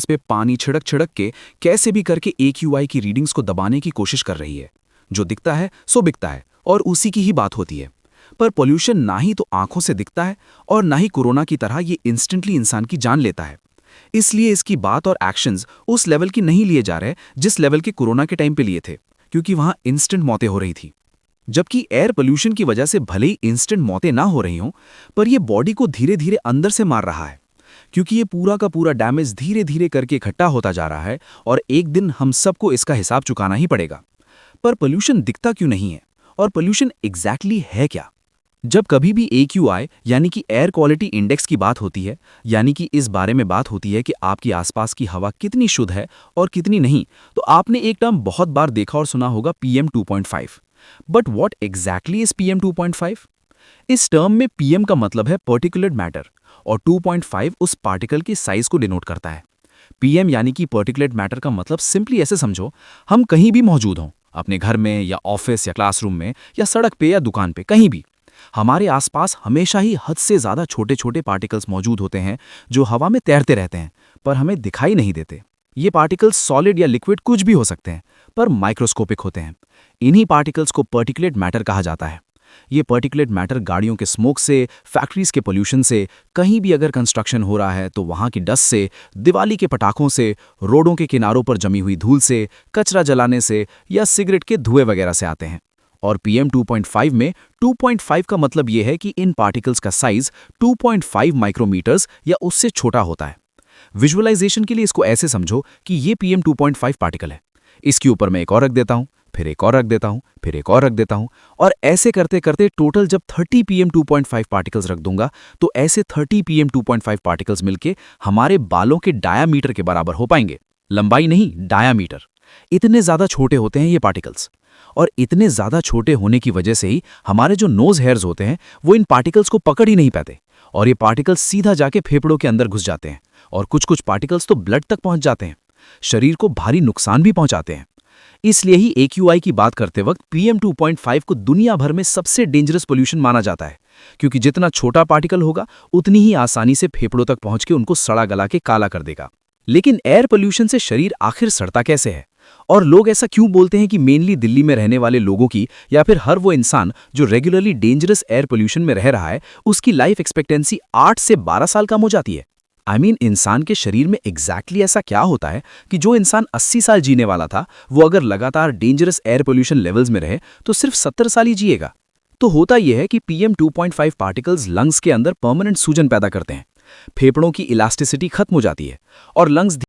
पे पानी छिड़क छिड़क के कैसे भी करके AQI की रीडिंग्स को दबाने की कोशिश कर रही है। जो दिखता है सो बिकता है और उसी की ही बात होती है। पर पोल्यूशन ना ही तो आंखों से दिखता है और ना ही कोरोना की तरह ये इंस्टेंटली इंसान की जान लेता है। इसलिए इसकी बात और एक्शंस उस लेवल की नहीं लिए जा रहे जिस लेवल के कोरोना के टाइम पे लिए थे, क्योंकि वहां इंस्टेंट मौतें हो रही थी। जबकि एयर पोल्यूशन की वजह से भले ही इंस्टेंट मौतें ना हो रही हों, पर ये बॉडी को धीरे धीरे अंदर से मार रहा है, क्योंकि ये पूरा का पूरा डैमेज धीरे धीरे करके इकट्ठा होता जा रहा है और एक दिन हम सबको इसका हिसाब चुकाना ही पड़ेगा। पर पोल्यूशन दिखता क्यों नहीं है और पोल्यूशन एग्जैक्टली है क्या? जब कभी भी AQI यानी कि एयर क्वालिटी इंडेक्स की बात होती है, यानी कि इस बारे में बात होती है कि आपकी आसपास की हवा कितनी शुद्ध है और कितनी नहीं, तो आपने एक टर्म बहुत बार देखा और सुना होगा, PM 2.5। But what exactly is PM 2.5? इस टर्म में PM का मतलब है पर्टिकुलर मैटर और 2.5 उस पार्टिकल की साइज को डिनोट करता है। PM यानी कि पर्टिकुलर मैटर का मतलब सिंपली ऐसे समझो, हम कहीं भी मौजूद हों, अपने घर में या ऑफिस या क्लासरूम में या सड़क पे या दुकान पे, कहीं भी हमारे आसपास हमेशा ही हद से ज़्यादा छोटे छोटे पार्टिकल्स मौजूद होते हैं जो हवा में तैरते रहते हैं पर हमें दिखाई नहीं देते। ये पार्टिकल्स सॉलिड या लिक्विड कुछ भी हो सकते हैं पर माइक्रोस्कोपिक होते हैं। इन्हीं पार्टिकल्स को पर्टिकुलेट मैटर कहा जाता है। ये पर्टिकुलेट मैटर गाड़ियों के स्मोक से, फैक्ट्रीज के पोल्यूशन से, कहीं भी अगर कंस्ट्रक्शन हो रहा है तो वहाँ की डस्ट से, दिवाली के पटाखों से, रोडों के किनारों पर जमी हुई धूल से, कचरा जलाने से या सिगरेट के धुएं वगैरह से आते हैं। और PM 2.5 में 2.5 का मतलब यह है कि इन पार्टिकल्स का साइज 2.5 माइक्रोमीटर्स या उससे छोटा होता है। विजुअलाइजेशन के लिए इसको ऐसे समझो कि ये PM 2.5 पार्टिकल है, इसके ऊपर मैं एक और रख देता हूं, फिर एक और रख देता हूं, फिर एक और रख देता हूं, और ऐसे करते करते टोटल जब 30 PM 2.5 पार्टिकल्स रख दूंगा तो ऐसे 30 PM 2.5 पार्टिकल्स मिलके हमारे बालों के डायामीटर के बराबर हो पाएंगे। लंबाई नहीं, डायामीटर। इतने ज्यादा छोटे होते हैं ये पार्टिकल्स, और इतने ज्यादा छोटे होने की वजह से ही हमारे जो नोज हेयर्स होते हैं वो इन पार्टिकल्स को पकड़ ही नहीं पाते और ये पार्टिकल्स सीधा जाके फेफड़ों के अंदर घुस जाते हैं और कुछ कुछ पार्टिकल्स तो ब्लड तक पहुंच जाते हैं, शरीर को भारी नुकसान भी पहुंचाते हैं। इसलिए ही AQI की बात करते वक्त PM 2.5 को दुनिया भर में सबसे डेंजरस पोल्यूशन माना जाता है, क्योंकि जितना छोटा पार्टिकल होगा उतनी ही आसानी से फेफड़ों तक पहुंच के उनको सड़ा गला के काला कर देगा। लेकिन एयर पोल्यूशन से शरीर आखिर सड़ता कैसे है और लोग ऐसा क्यों बोलते हैं कि मेनली दिल्ली में रहने वाले लोगों की या फिर हर वो इंसान जो रेगुलरली डेंजरस एयर पोल्यूशन में रह रहा है उसकी लाइफ एक्सपेक्टेंसी 8 से 12 साल कम हो जाती है? इंसान के शरीर में एग्जैक्टली ऐसा क्या होता है कि जो इंसान 80 साल जीने वाला था वो अगर लगातार डेंजरस एयर पोल्यूशन लेवल्स में रहे तो सिर्फ 70 साल ही जिएगा? तो होता यह है कि PM 2.5 पार्टिकल्स लंग्स के अंदर परमानेंट सूजन पैदा करते हैं, फेफड़ों की इलास्टिसिटी खत्म हो जाती है और लंग्स